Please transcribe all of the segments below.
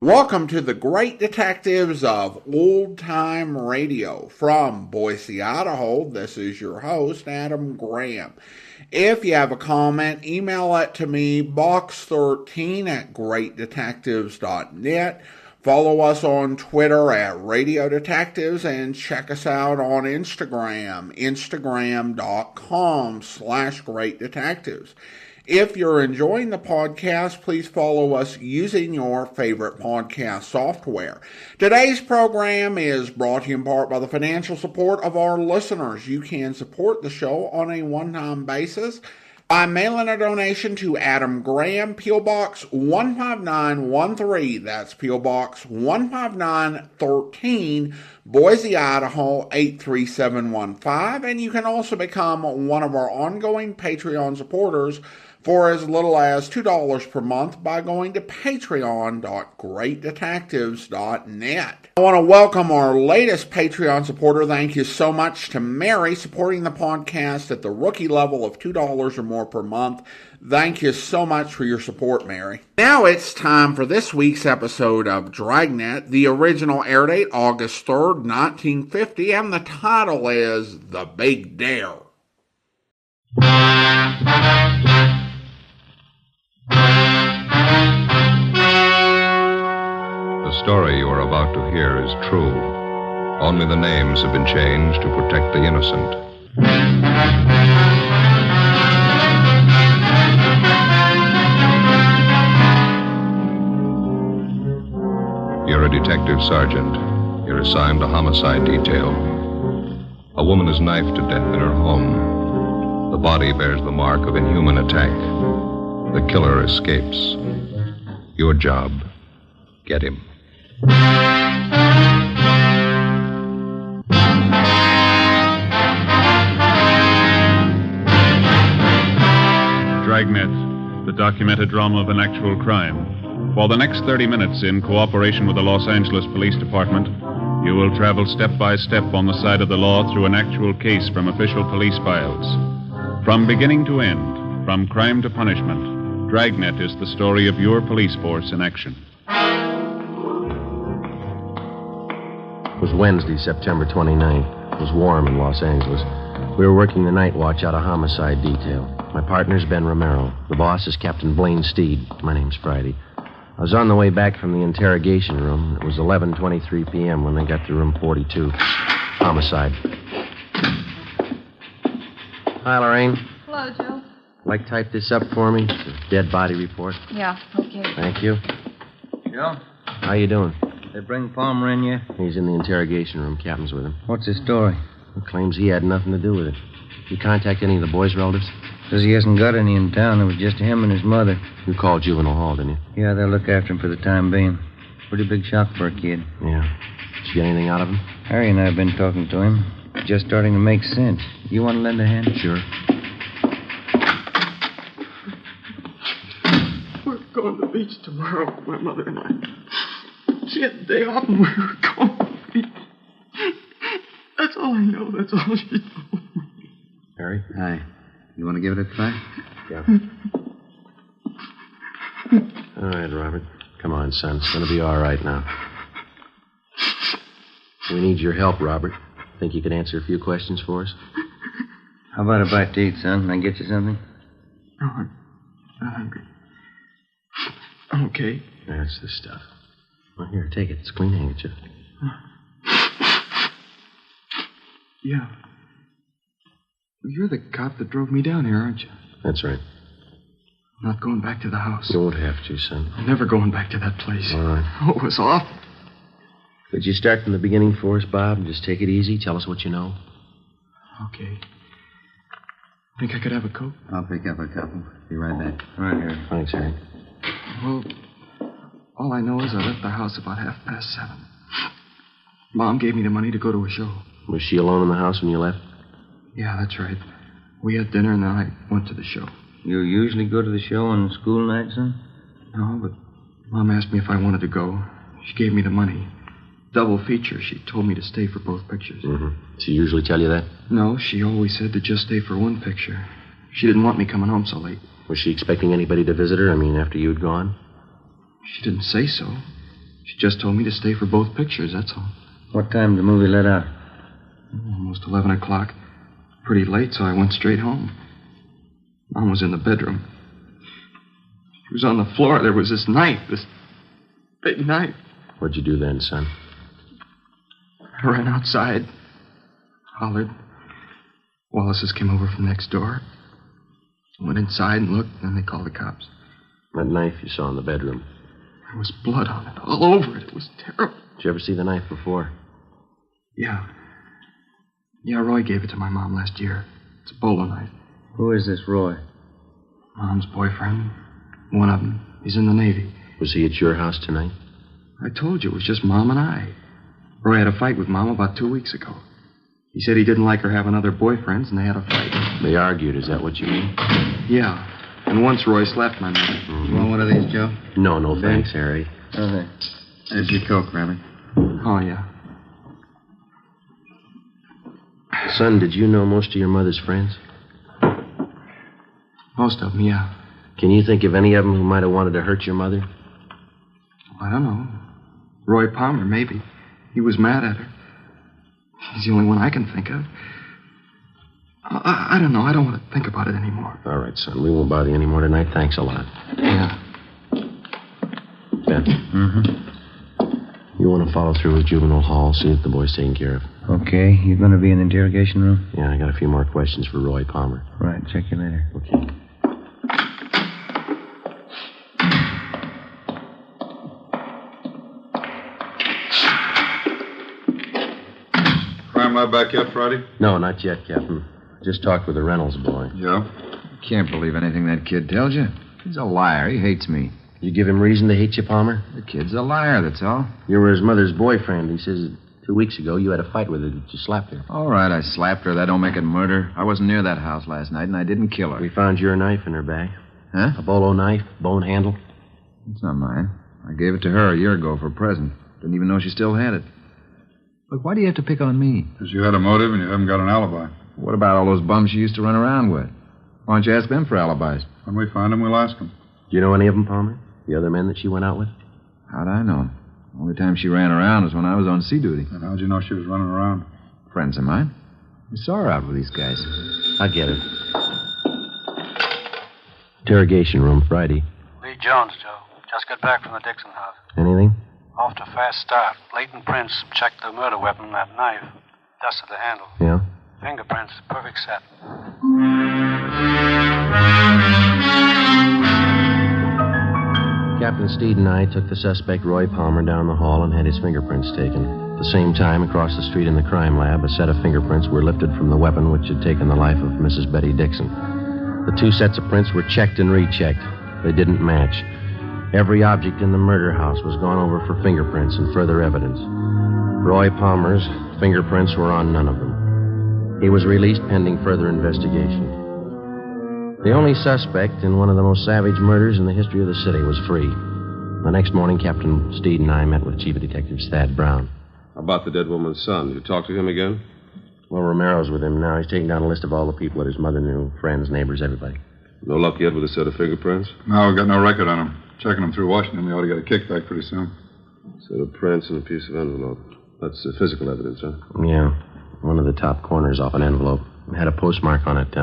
Welcome to the Great Detectives of Old Time Radio. From Boise, Idaho, this is your host, Adam Graham. If you have a comment, email it to me, box13@greatdetectives.net. Follow us on Twitter at Radio Detectives and check us out on Instagram, instagram.com/greatdetectives. If you're enjoying the podcast, please follow us using your favorite podcast software. Today's program is brought to you in part by the financial support of our listeners. You can support the show on a one-time basis by mailing a donation to Adam Graham, P.O. Box 15913. That's P.O. Box 15913, Boise, Idaho 83715. And you can also become one of our ongoing Patreon supporters for as little as $2 per month by going to patreon.greatdetectives.net. I want to welcome our latest Patreon supporter. Thank you so much to Mary, supporting the podcast at the rookie level of $2 or more per month. Thank you so much for your support, Mary. Now it's time for this week's episode of Dragnet. The original air date, August 3rd, 1950, and the title is The Big Dare. The story you are about to hear is true. Only the names have been changed to protect the innocent. You're a detective sergeant. You're assigned to homicide detail. A woman is knifed to death in her home. The body bears the mark of inhuman attack. The killer escapes. Your job, get him. Dragnet, the documented drama of an actual crime. For the next 30 minutes, in cooperation with the Los Angeles Police Department, you will travel step by step on the side of the law through an actual case from official police files. From beginning to end, from crime to punishment, Dragnet is the story of your police force in action. It was Wednesday, September 29th. It was warm in Los Angeles. We were working the night watch out of homicide detail. My partner's Ben Romero. The boss is Captain Blaine Steed. My name's Friday. I was on the way back from the interrogation room. It was 11:23 p.m. when they got to room 42. Homicide. Hi, Lorraine. Hello, Joe. Like type this up for me? It's a dead body report. Yeah, okay. Thank you. Joe? How you doing? They bring Palmer in yet? He's in the interrogation room. Captain's with him. What's his story? He claims he had nothing to do with it. You contact any of the boys' relatives? Says he hasn't got any in town. It was just him and his mother. You called Juvenile Hall, didn't you? Yeah, they'll look after him for the time being. Pretty big shock for a kid. Yeah. Did you get anything out of him? Harry and I have been talking to him. Just starting to make sense. You want to lend a hand? Sure. We're going to the beach tomorrow, my mother and I. She had the day off and we were going to the beach. That's all I know. That's all she told me. Harry? Hi. You want to give it a try? Yeah. All right, Robert. Come on, son. It's going to be all right now. We need your help, Robert. Think you could answer a few questions for us? How about a bite to eat, son? Can I get you something? No, I'm not hungry. I'm okay. That's the stuff. Well, here, take it. It's a clean handkerchief. Yeah. You're the cop that drove me down here, aren't you? That's right. I'm not going back to the house. You won't have to, son. I'm never going back to that place. All right. Oh, it was awful. Could you start from the beginning for us, Bob, and just take it easy? Tell us what you know. Okay. Think I could have a Coke? I'll pick up a couple. Be right back. Right here. Thanks, Harry. Well, all I know is I left the house about 7:30. Mom gave me the money to go to a show. Was she alone in the house when you left? Yeah, that's right. We had dinner and then I went to the show. You usually go to the show on school night, son? No, but Mom asked me if I wanted to go. She gave me the money. Double feature. She told me to stay for both pictures. Mm-hmm. She usually tell you that? No, she always said to just stay for one picture. She didn't want me coming home so late. Was she expecting anybody to visit her? I mean, after you'd gone? She didn't say so. She just told me to stay for both pictures, that's all. What time did the movie let out? Almost 11 o'clock. Pretty late, so I went straight home. Mom was in the bedroom. She was on the floor. There was this knife, this big knife. What'd you do then, son? I ran outside, hollered. Wallace's came over from next door. Went inside and looked, and then they called the cops. That knife you saw in the bedroom. There was blood on it, all over it. It was terrible. Did you ever see the knife before? Yeah. Yeah, Roy gave it to my mom last year. It's a bowler knife. Who is this Roy? Mom's boyfriend. One of them. He's in the Navy. Was he at your house tonight? I told you, it was just Mom and I. Roy had a fight with Mom about 2 weeks ago. He said he didn't like her having other boyfriends, and they had a fight. They argued, is that what you mean? Yeah. And once Roy slapped my mother. You want one of these, Joe? No, thanks, Harry. Okay. There's your Coke, Rabbit. Oh, yeah. Son, did you know most of your mother's friends? Most of them, yeah. Can you think of any of them who might have wanted to hurt your mother? I don't know. Roy Palmer, maybe. He was mad at her. He's the only one I can think of. I don't know. I don't want to think about it anymore. All right, son. We won't bother you anymore tonight. Thanks a lot. Yeah. Ben. Mm-hmm. You want to follow through with Juvenile Hall, see if the boy's taken care of. Okay. You going to be in the interrogation room? Yeah, I got a few more questions for Roy Palmer. Right. Check you later. Okay. Crime lab back yet, Friday? No, not yet, Captain. Just talked with the Reynolds boy. Yeah? Can't believe anything that kid tells you. He's a liar. He hates me. You give him reason to hate you, Palmer? The kid's a liar, that's all. You were his mother's boyfriend. He says 2 weeks ago you had a fight with her that you slapped her. All right, I slapped her. That don't make it murder. I wasn't near that house last night, and I didn't kill her. We found your knife in her bag. Huh? A bolo knife, bone handle. It's not mine. I gave it to her a year ago for a present. Didn't even know she still had it. Look, why do you have to pick on me? Because you had a motive and you haven't got an alibi. What about all those bums you used to run around with? Why don't you ask them for alibis? When we find them, we'll ask them. Do you know any of them, Palmer? The other men that she went out with? How'd I know? The only time she ran around was when I was on sea duty. And how'd you know she was running around? Friends of mine. We saw her out with these guys. I get it. Interrogation room, Friday. Lee Jones, Joe. Just got back from the Dixon house. Anything? Off to a fast start. Leighton Prince checked the murder weapon, that knife. Dusted the handle. Yeah? Fingerprints, perfect set. Captain Steed and I took the suspect, Roy Palmer, down the hall and had his fingerprints taken. At the same time, across the street in the crime lab, a set of fingerprints were lifted from the weapon which had taken the life of Mrs. Betty Dixon. The 2 sets of prints were checked and rechecked. They didn't match. Every object in the murder house was gone over for fingerprints and further evidence. Roy Palmer's fingerprints were on none of them. He was released pending further investigation. The only suspect in one of the most savage murders in the history of the city was free. The next morning, Captain Steed and I met with Chief of Detectives Thad Brown. How about the dead woman's son? Did you talk to him again? Well, Romero's with him now. He's taking down a list of all the people that his mother knew, friends, neighbors, everybody. No luck yet with a set of fingerprints? No, we've got no record on him. Checking him through Washington, we ought to get a kickback pretty soon. Set of prints and a piece of envelope. That's physical evidence, huh? Yeah. One of the top corners off an envelope. It had a postmark on it,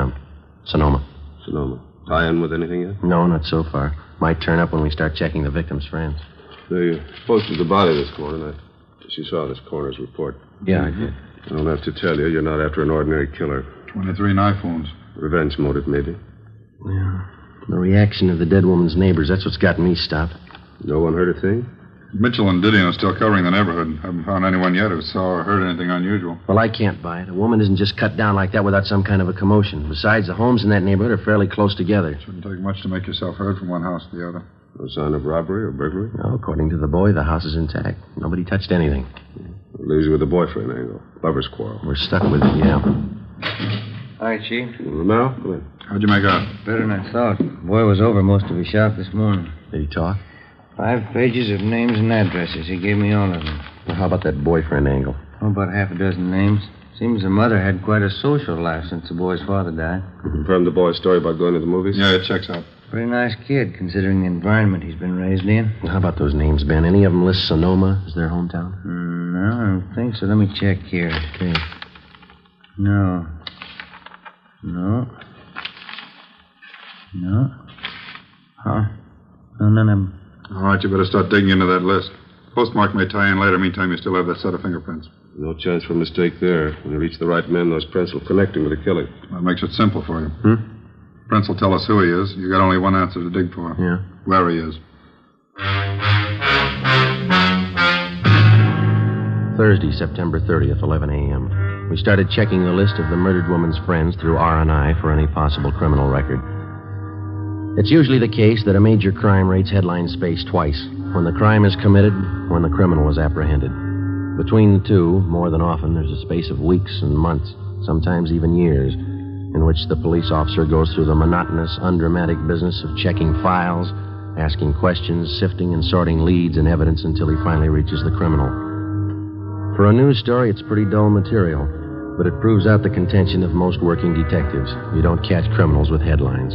Sonoma. Sonoma. Tie in with anything yet? No, not so far. Might turn up when we start checking the victim's friends. They posted the body this morning. She saw this coroner's report. Yeah, I did. I don't have to tell you, you're not after an ordinary killer. 23 knife wounds. Revenge motive, maybe. Yeah. The reaction of the dead woman's neighbors, that's what's got me stopped. No one heard a thing? Mitchell and Didion are still covering the neighborhood. Haven't found anyone yet who saw or heard anything unusual. Well, I can't buy it. A woman isn't just cut down like that without some kind of a commotion. Besides, the homes in that neighborhood are fairly close together. Shouldn't take much to make yourself heard from one house to the other. No sign of robbery or burglary? No, according to the boy, the house is intact. Nobody touched anything. Leaves you with the boyfriend angle. Lover's quarrel. We're stuck with it, yeah. Hi, Chief. Romero, come in. How'd you make out? Better than I thought. Boy was over most of his shop this morning. Did he talk? 5 pages of names and addresses. He gave me all of them. Well, how about that boyfriend angle? Oh, about half a dozen names. Seems the mother had quite a social life since the boy's father died. You confirmed the boy's story about going to the movies? Yeah, it checks out. Pretty nice kid, considering the environment he's been raised in. How about those names, Ben? Any of them list Sonoma as their hometown? No, I don't think so. Let me check here. Okay. No. Huh? No, none of them. All right, you better start digging into that list. Postmark may tie in later. Meantime, you still have that set of fingerprints. No chance for a mistake there. When you reach the right man, those prints will connect him with the killing. That makes it simple for you. Prints will tell us who he is. You got only one answer to dig for. Yeah. Where he is. Thursday, September 30th, 11 a.m. We started checking the list of the murdered woman's friends through R&I for any possible criminal record. It's usually the case that a major crime rates headline space twice, when the crime is committed, when the criminal is apprehended. Between the two, more than often, there's a space of weeks and months, sometimes even years, in which the police officer goes through the monotonous, undramatic business of checking files, asking questions, sifting and sorting leads and evidence until he finally reaches the criminal. For a news story, it's pretty dull material, but it proves out the contention of most working detectives. You don't catch criminals with headlines.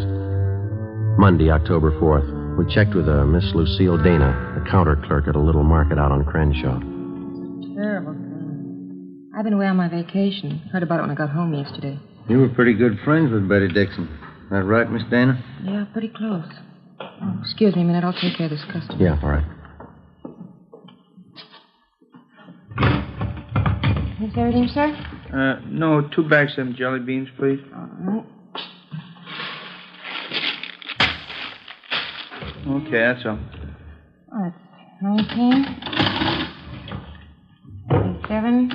Monday, October 4th, we checked with a Miss Lucille Dana, a counter clerk at a little market out on Crenshaw. Terrible. I've been away on my vacation. Heard about it when I got home yesterday. You were pretty good friends with Betty Dixon. That right, Miss Dana? Yeah, pretty close. Oh, excuse me a minute. I'll take care of this customer. Yeah, all right. Is everything, sir? No, 2 bags of them jelly beans, please. All right. Okay, that's all. That's 19, 87,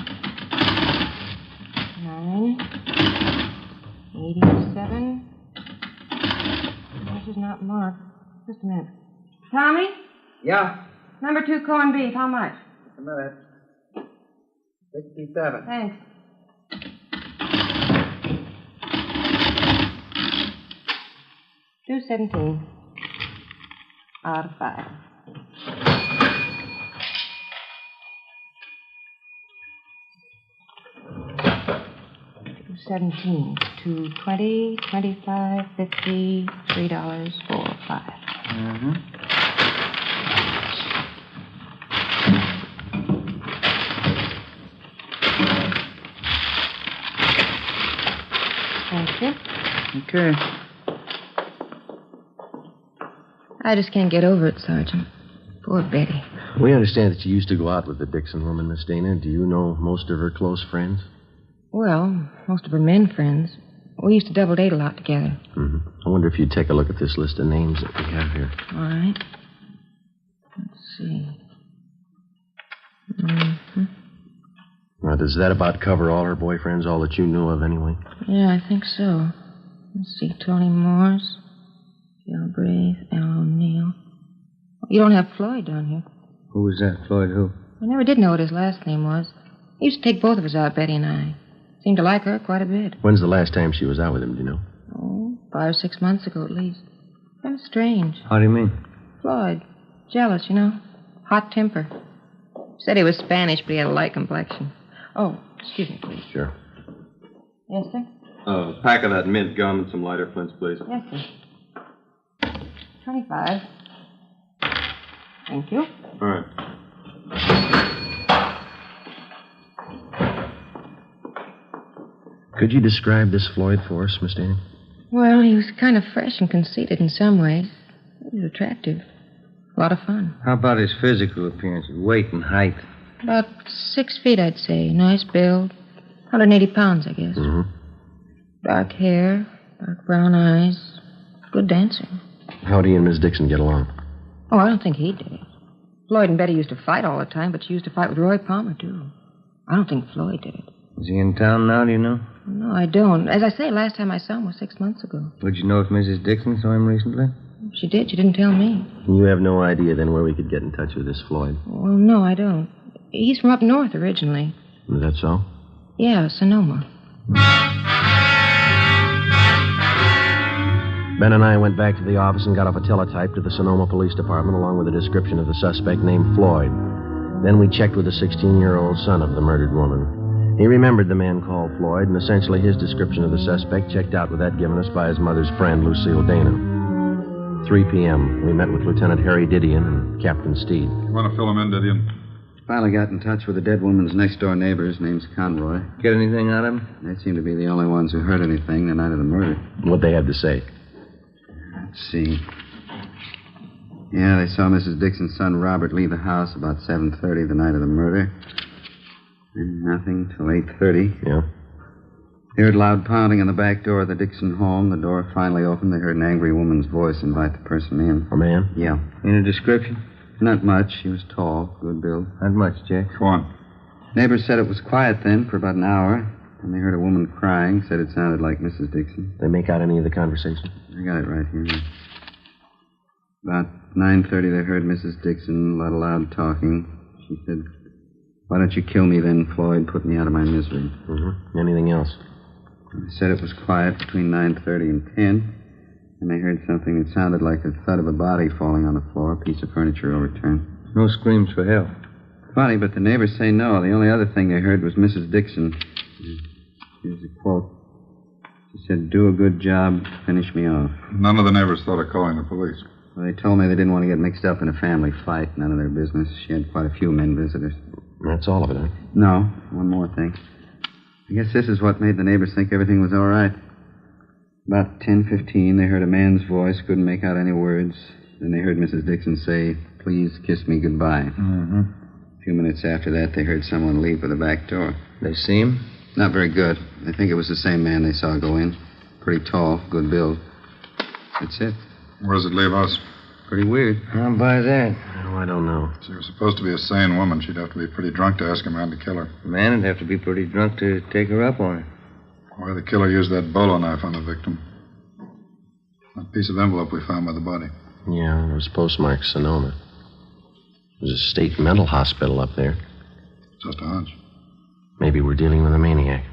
9, 87. This is not marked. Just a minute. Tommy? Yeah. Number 2 corned beef. How much? Just a minute. 67. Thanks. $2.17 out of 5. $2.17, $2.20, $25, $50, $3, $4, $5. Mm-hmm. Thank you. Okay. I just can't get over it, Sergeant. Poor Betty. We understand that you used to go out with the Dixon woman, Miss Dana. Do you know most of her close friends? Well, most of her men friends. We used to double date a lot together. Mm-hmm. I wonder if you'd take a look at this list of names that we have here. All right. Let's see. Mm-hmm. Now, does that about cover all her boyfriends, all that you knew of anyway? Yeah, I think so. Let's see. Tony Morse, Yarborough, Al O'Neill. You don't have Floyd down here. Who was that, Floyd? Who? I never did know what his last name was. He used to take both of us out, Betty and I. Seemed to like her quite a bit. When's the last time she was out with him, do you know? Oh, 5 or 6 months ago at least. Kind of strange. How do you mean? Floyd. Jealous, you know. Hot temper. Said he was Spanish, but he had a light complexion. Oh, excuse me, please. Sure. Yes, sir? A pack of that mint gum and some lighter flints, please. Yes, sir. 25. Thank you. All right. Could you describe this Floyd for us, Miss Dana? Well, he was kind of fresh and conceited in some ways. He was attractive. A lot of fun. How about his physical appearance, weight and height? About 6 feet, I'd say. Nice build. 180 pounds, I guess. Mm-hmm. Dark hair, dark brown eyes. Good dancer. How'd he and Miss Dixon get along? Oh, I don't think he did. Floyd and Betty used to fight all the time, but she used to fight with Roy Palmer, too. I don't think Floyd did it. Is he in town now, do you know? No, I don't. As I say, last time I saw him was 6 months ago. Would you know if Mrs. Dixon saw him recently? She did. She didn't tell me. You have no idea, then, where we could get in touch with this Floyd? Well, no, I don't. He's from up north originally. Is that so? Yeah, Sonoma. Ben and I went back to the office and got off a teletype to the Sonoma Police Department along with a description of the suspect named Floyd. Then we checked with the 16-year-old son of the murdered woman. He remembered the man called Floyd, and essentially his description of the suspect checked out with that given us by his mother's friend, Lucille Dana. 3 p.m. We met with Lieutenant Harry Didion and Captain Steed. You want to fill him in, Didion? Finally got in touch with the dead woman's next-door neighbors. Name's Conroy. Get anything out of him? They seem to be the only ones who heard anything the night of the murder. What they had to say? Let's see. Yeah, they saw Mrs. Dixon's son Robert leave the house about 7:30 the night of the murder. And nothing till 8:30. Yeah. They heard loud pounding on the back door of the Dixon home. The door finally opened. They heard an angry woman's voice invite the person in. A man? Yeah. Any description? Not much. He was tall, good build. Not much, Jack. Go on. Neighbors said it was quiet then for about an hour. And they heard a woman crying, said it sounded like Mrs. Dixon. They make out any of the conversation? I got it right here. About 9:30, they heard Mrs. Dixon, a lot of loud talking. She said, "Why don't you kill me then, Floyd? Put me out of my misery." Mm-hmm. Anything else? They said it was quiet between 9:30 and 10. And they heard something that sounded like the thud of a body falling on the floor, a piece of furniture overturned. No screams for help. Funny, but the neighbors say no. The only other thing they heard was Mrs. Dixon. Here's a quote. She said, "Do a good job, finish me off." None of the neighbors thought of calling the police. Well, they told me they didn't want to get mixed up in a family fight. None of their business. She had quite a few men visitors. That's all of it, huh? No, one more thing. I guess this is what made the neighbors think everything was all right. About 10:15, they heard a man's voice, couldn't make out any words. Then they heard Mrs. Dixon say, "Please kiss me goodbye." Mm-hmm. A few minutes after that, they heard someone leave for the back door. They see him? Not very good. They think it was the same man they saw go in. Pretty tall, good build. That's it. Where does it leave us? Pretty weird. I'll buy that. Oh, I don't know. She was supposed to be a sane woman. She'd have to be pretty drunk to ask a man to kill her. The man would have to be pretty drunk to take her up on it. Why the killer used that bolo knife on the victim. That piece of envelope we found by the body. Yeah, it was postmarked Sonoma. There's a state mental hospital up there. Just a hunch. Maybe we're dealing with a maniac.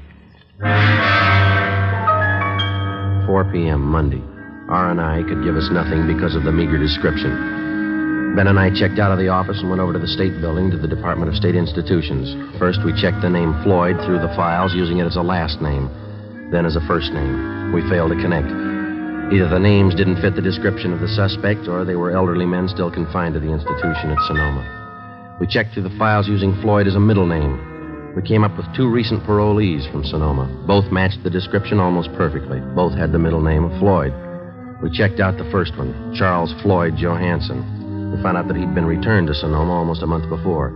4 p.m. Monday. R&I could give us nothing because of the meager description. Ben and I checked out of the office and went over to the state building to the Department of State Institutions. First, we checked the name Floyd through the files, using it as a last name, then as a first name. We failed to connect. Either the names didn't fit the description of the suspect, or they were elderly men still confined to the institution at Sonoma. We checked through the files using Floyd as a middle name. We came up with 2 recent parolees from Sonoma. Both matched the description almost perfectly. Both had the middle name of Floyd. We checked out the first one, Charles Floyd Johansson. We found out that he'd been returned to Sonoma almost a month before.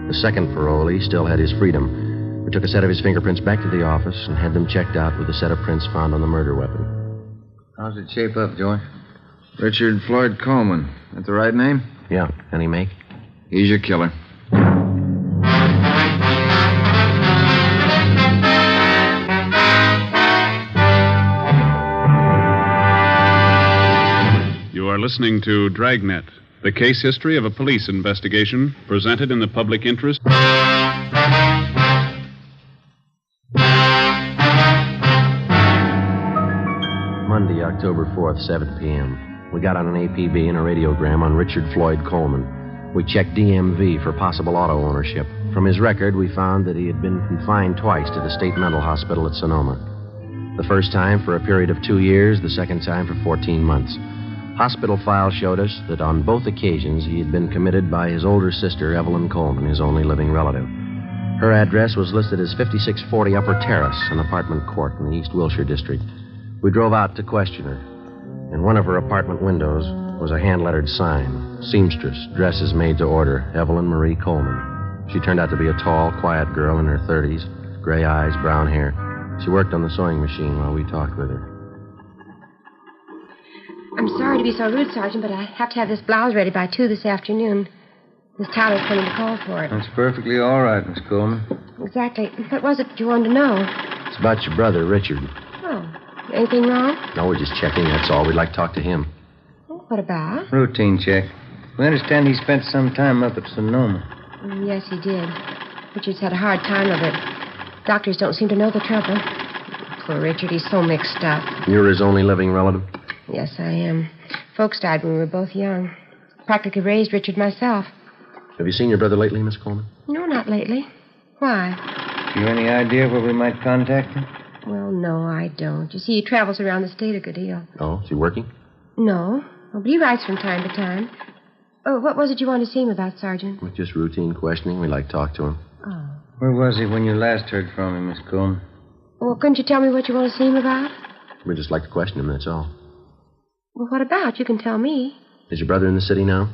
The second parolee still had his freedom. We took a set of his fingerprints back to the office and had them checked out with a set of prints found on the murder weapon. How's it shape up, Joy? Richard Floyd Coleman. That the right name? Yeah. Any make? He's your killer. You are listening to Dragnet, the case history of a police investigation presented in the public interest. Monday, October 4th, 7 p.m. We got on an APB and a radiogram on Richard Floyd Coleman. We checked DMV for possible auto ownership. From his record, we found that he had been confined twice to the state mental hospital at Sonoma. The first time for a period of 2 years, the second time for 14 months. Hospital files showed us that on both occasions he had been committed by his older sister, Evelyn Coleman, his only living relative. Her address was listed as 5640 Upper Terrace, an apartment court in the East Wilshire district. We drove out to question her. In one of her apartment windows was a hand-lettered sign, Seamstress, dresses made to order, Evelyn Marie Coleman. She turned out to be a tall, quiet girl in her 30s, gray eyes, brown hair. She worked on the sewing machine while we talked with her. I'm sorry to be so rude, Sergeant, but I have to have this blouse ready by 2 this afternoon. Miss Tyler's coming to call for it. That's perfectly all right, Miss Coleman. Exactly. What was it you wanted to know? It's about your brother, Richard. Oh, anything wrong? No, we're just checking, that's all. We'd like to talk to him. What about? Routine check. We understand he spent some time up at Sonoma. Yes, he did. Richard's had a hard time of it. Doctors don't seem to know the trouble. Poor Richard, he's so mixed up. You're his only living relative? Yes, I am. Folks died when we were both young. Practically raised Richard myself. Have you seen your brother lately, Miss Coleman? No, not lately. Why? You any idea where we might contact him? Well, no, I don't. You see, he travels around the state a good deal. Oh, is he working? No. Oh, but he writes from time to time. Oh, what was it you wanted to see him about, Sergeant? With just routine questioning, we like to talk to him. Oh. Where was he when you last heard from him, Miss Coleman? Well, couldn't you tell me what you want to see him about? We just like to question him, that's all. Well, what about? You can tell me. Is your brother in the city now?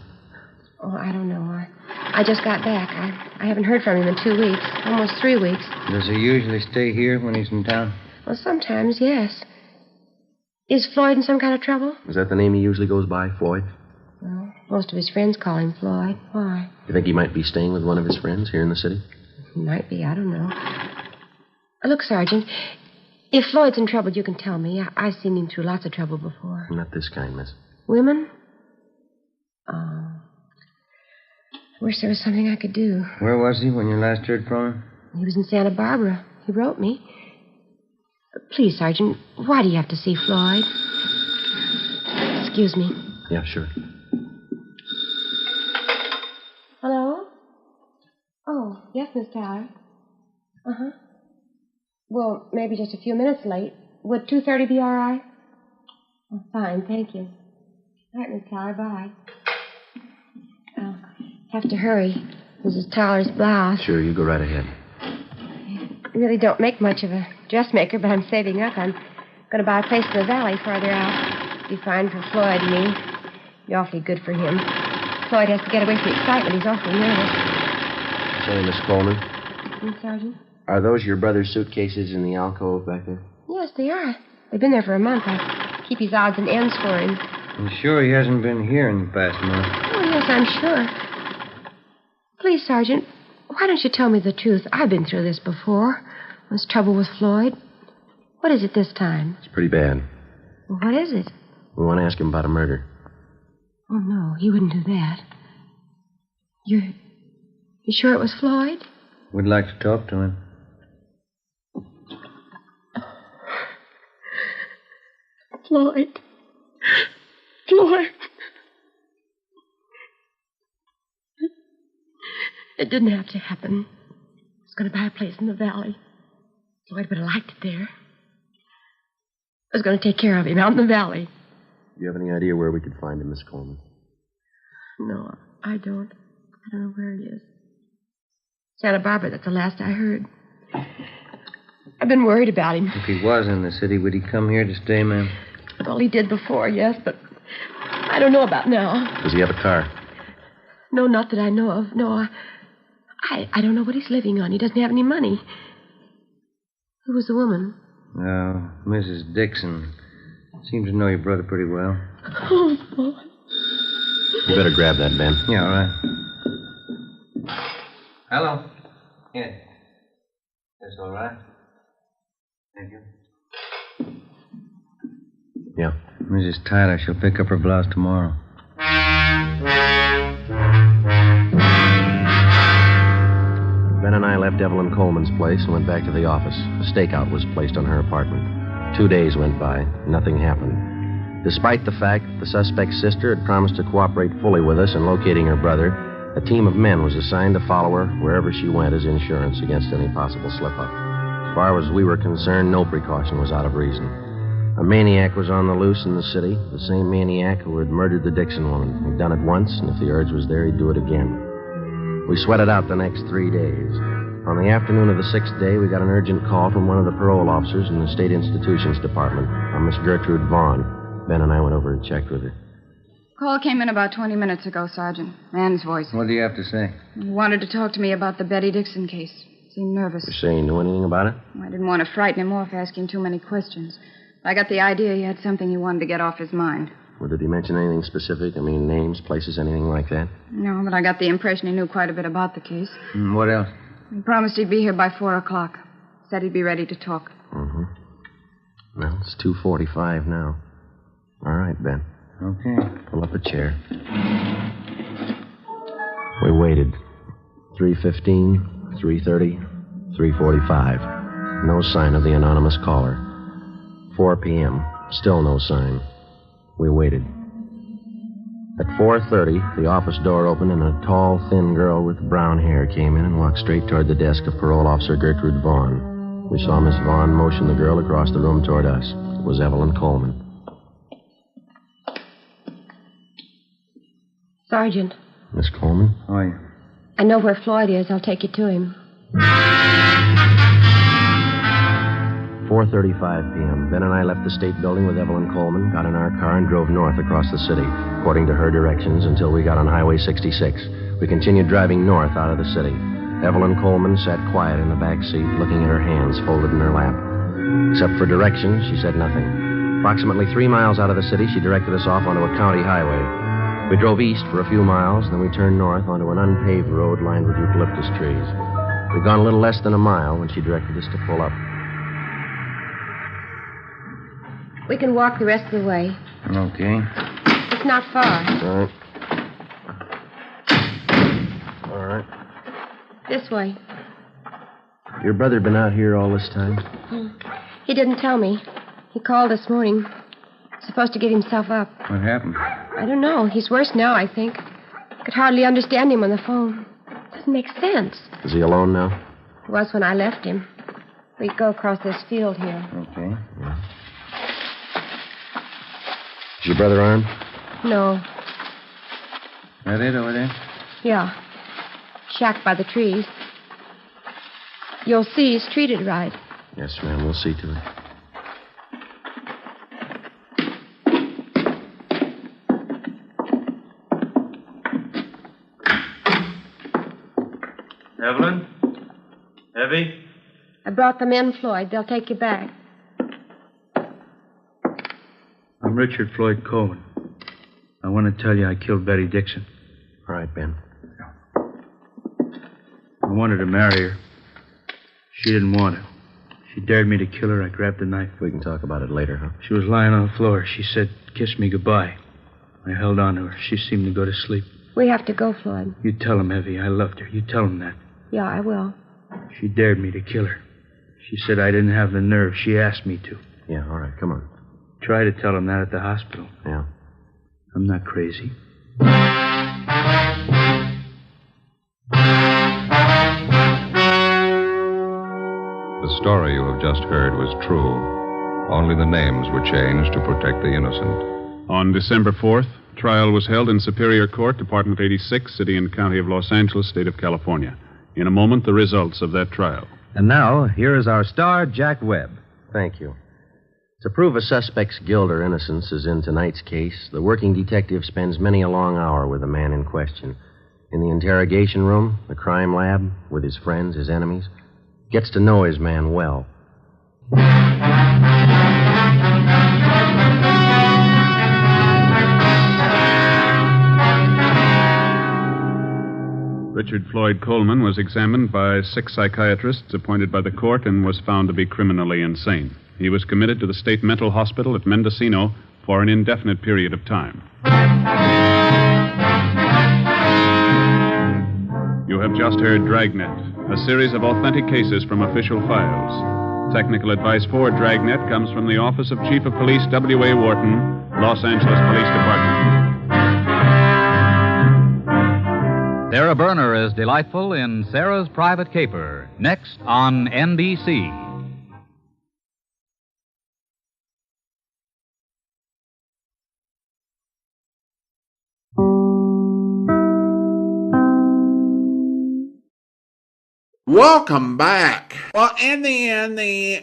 Oh, I don't know. I just got back. I haven't heard from him in 2 weeks. Almost 3 weeks. Does he usually stay here when he's in town? Well, sometimes, yes. Is Floyd in some kind of trouble? Is that the name he usually goes by, Floyd? Well, most of his friends call him Floyd. Why? You think he might be staying with one of his friends here in the city? He might be. I don't know. Look, Sergeant, if Floyd's in trouble, you can tell me. I've seen him through lots of trouble before. Not this kind, miss. Women? Oh. Wish there was something I could do. Where was he when you last heard from him? He was in Santa Barbara. He wrote me. Please, Sergeant, why do you have to see Floyd? Excuse me. Yeah, sure. Hello? Oh, yes, Miss Tyler. Uh-huh. Well, maybe just a few minutes late. Would 2:30 be all right? Oh, fine, thank you. All right, Miss Tyler, bye. I'll have to hurry. Mrs. Tyler's blouse. Sure, you go right ahead. I really don't make much of a dressmaker, but I'm saving up. I'm going to buy a place in the valley farther out. Be fine for Floyd and me. Be awfully good for him. Floyd has to get away from the excitement. He's awfully nervous. Say, Miss Coleman. Sergeant? Are those your brother's suitcases in the alcove back there? Yes, they are. They've been there for a month. I keep his odds and ends for him. I'm sure he hasn't been here in the past month. Oh, yes, I'm sure. Please, Sergeant, why don't you tell me the truth? I've been through this before. There's trouble with Floyd. What is it this time? It's pretty bad. Well, what is it? We want to ask him about a murder. Oh, no, he wouldn't do that. You sure it was Floyd? We'd like to talk to him. Floyd. It didn't have to happen. I was going to buy a place in the valley. Floyd would have liked it there. I was going to take care of him out in the valley. Do you have any idea where we could find him, Miss Coleman? No, I don't. I don't know where he is. Santa Barbara, that's the last I heard. I've been worried about him. If he was in the city, would he come here to stay, ma'am? Well, he did before, yes, but I don't know about now. Does he have a car? No, not that I know of. No, I don't know what he's living on. He doesn't have any money. Who was the woman? Mrs. Dixon. Seems to know your brother pretty well. Oh, boy. You better grab that, Ben. Yeah, all right. Hello. Yeah. That's all right. Thank you. Yeah. Mrs. Tyler, she'll pick up her blouse tomorrow. Ben and I left Evelyn Coleman's place and went back to the office. A stakeout was placed on her apartment. 2 days went by. Nothing happened. Despite the fact that the suspect's sister had promised to cooperate fully with us in locating her brother, a team of men was assigned to follow her wherever she went as insurance against any possible slip-up. As far as we were concerned, no precaution was out of reason. A maniac was on the loose in the city, the same maniac who had murdered the Dixon woman. He'd done it once, and if the urge was there, he'd do it again. We sweated out the next 3 days. On the afternoon of the 6th day, we got an urgent call from one of the parole officers in the State Institutions Department, a Miss Gertrude Vaughn. Ben and I went over and checked with her. Call came in about 20 minutes ago, Sergeant. Man's voice. What do you have to say? He wanted to talk to me about the Betty Dixon case. Seemed nervous. You say he knew anything about it? I didn't want to frighten him off asking too many questions. I got the idea he had something he wanted to get off his mind. Well, did he mention anything specific? I mean, names, places, anything like that? No, but I got the impression he knew quite a bit about the case. What else? He promised he'd be here by 4 o'clock. Said he'd be ready to talk. Mm-hmm. Well, it's 2:45 now. All right, Ben. Okay. Pull up a chair. We waited. 3:15, 3:30, 3:45. No sign of the anonymous caller. 4 p.m. Still no sign. We waited. At 4:30, the office door opened and a tall, thin girl with brown hair came in and walked straight toward the desk of Parole Officer Gertrude Vaughn. We saw Miss Vaughn motion the girl across the room toward us. It was Evelyn Coleman. Sergeant. Miss Coleman? How are you? I know where Floyd is. I'll take you to him. 4:35 p.m. Ben and I left the state building with Evelyn Coleman, got in our car, and drove north across the city, according to her directions, until we got on Highway 66. We continued driving north out of the city. Evelyn Coleman sat quiet in the back seat, looking at her hands folded in her lap. Except for directions, she said nothing. Approximately 3 miles out of the city, she directed us off onto a county highway. We drove east for a few miles, then we turned north onto an unpaved road lined with eucalyptus trees. We'd gone a little less than a mile when she directed us to pull up. We can walk the rest of the way. Okay. It's not far. All right. This way. Your brother been out here all this time? He didn't tell me. He called this morning. Supposed to get himself up. What happened? I don't know. He's worse now, I think. Could hardly understand him on the phone. Doesn't make sense. Is he alone now? He was when I left him. We go across this field here. Okay. Yeah. Is your brother armed? No. That it over there? Yeah. Shack by the trees. You'll see he's treated right. Yes, ma'am. We'll see to it. Evelyn? Evie? I brought them in, Floyd. They'll take you back. I'm Richard Floyd Coleman. I want to tell you I killed Betty Dixon. All right, Ben. I wanted to marry her. She didn't want it. She dared me to kill her. I grabbed the knife. We can talk about it later, huh? She was lying on the floor. She said, "Kiss me goodbye." I held on to her. She seemed to go to sleep. We have to go, Floyd. You tell him, Evie, I loved her. You tell him that. Yeah, I will. She dared me to kill her. She said I didn't have the nerve. She asked me to. Yeah, all right. Come on. Try to tell him that at the hospital. Yeah. I'm not crazy. The story you have just heard was true. Only the names were changed to protect the innocent. On December 4th, trial was held in Superior Court, Department 86, City and County of Los Angeles, State of California. In a moment, the results of that trial. And now, here is our star, Jack Webb. Thank you. To prove a suspect's guilt or innocence, as in tonight's case, the working detective spends many a long hour with the man in question. In the interrogation room, the crime lab, with his friends, his enemies. Gets to know his man well. Richard Floyd Coleman was examined by 6 psychiatrists appointed by the court and was found to be criminally insane. He was committed to the state mental hospital at Mendocino for an indefinite period of time. You have just heard Dragnet, a series of authentic cases from official files. Technical advice for Dragnet comes from the Office of Chief of Police W.A. Wharton, Los Angeles Police Department. Sarah Berner is delightful in Sarah's Private Caper, next on NBC. Welcome back. Well, in the end, the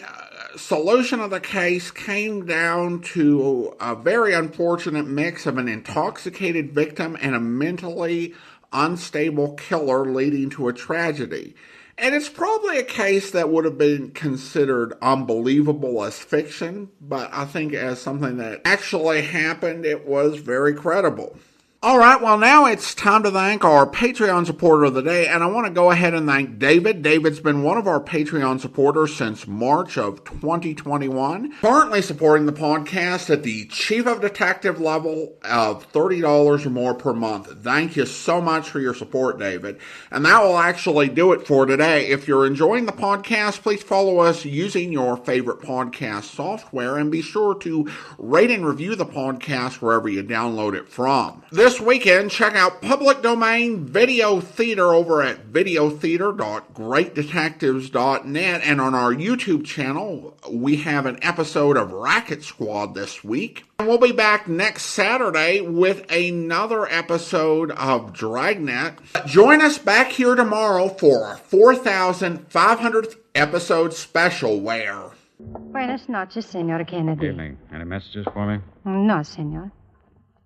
solution of the case came down to a very unfortunate mix of an intoxicated victim and a mentally unstable killer, leading to a tragedy. And it's probably a case that would have been considered unbelievable as fiction, but I think as something that actually happened, it was very credible. All right, well, now it's time to thank our Patreon supporter of the day, and I want to go ahead and thank David. David's been one of our Patreon supporters since March of 2021, currently supporting the podcast at the Chief of Detective level of $30 or more per month. Thank you so much for your support, David. And that will actually do it for today. If you're enjoying the podcast, please follow us using your favorite podcast software, and be sure to rate and review the podcast wherever you download it from. This This weekend, check out Public Domain Video Theater over at videotheater.greatdetectives.net. And on our YouTube channel, we have an episode of Racket Squad this week. And we'll be back next Saturday with another episode of Dragnet. Join us back here tomorrow for our 4,500th episode special where... Buenas noches, Senor Kennedy. Evening. Any messages for me? No, Senor.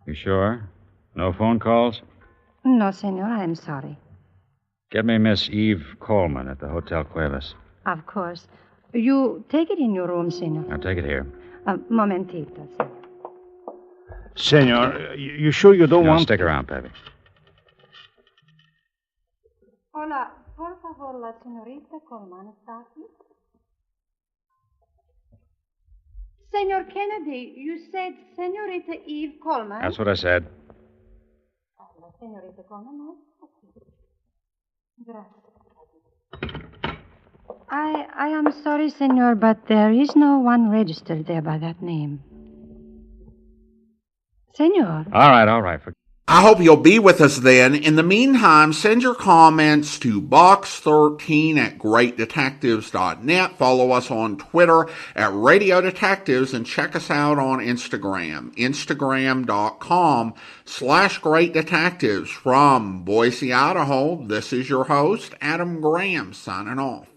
You sure? No phone calls? No, Senor, I am sorry. Get me Miss Eve Coleman at the Hotel Cuevas. Of course. You take it in your room, Senor. I'll take it here. Momentito, Senor. Senor, you sure you don't want... Stick around, Pepe. Hola, por favor, la señorita Coleman está aquí. Senor Kennedy, you said Senorita Eve Coleman. That's what I said. La señorita Coleman. Gracias. I am sorry, Senor, but there is no one registered there by that name. Senor. All right. I hope you'll be with us then. In the meantime, send your comments to box13 at greatdetectives.net. Follow us on Twitter at Radio Detectives and check us out on Instagram, instagram.com/greatdetectives. From Boise, Idaho, this is your host, Adam Graham, signing off.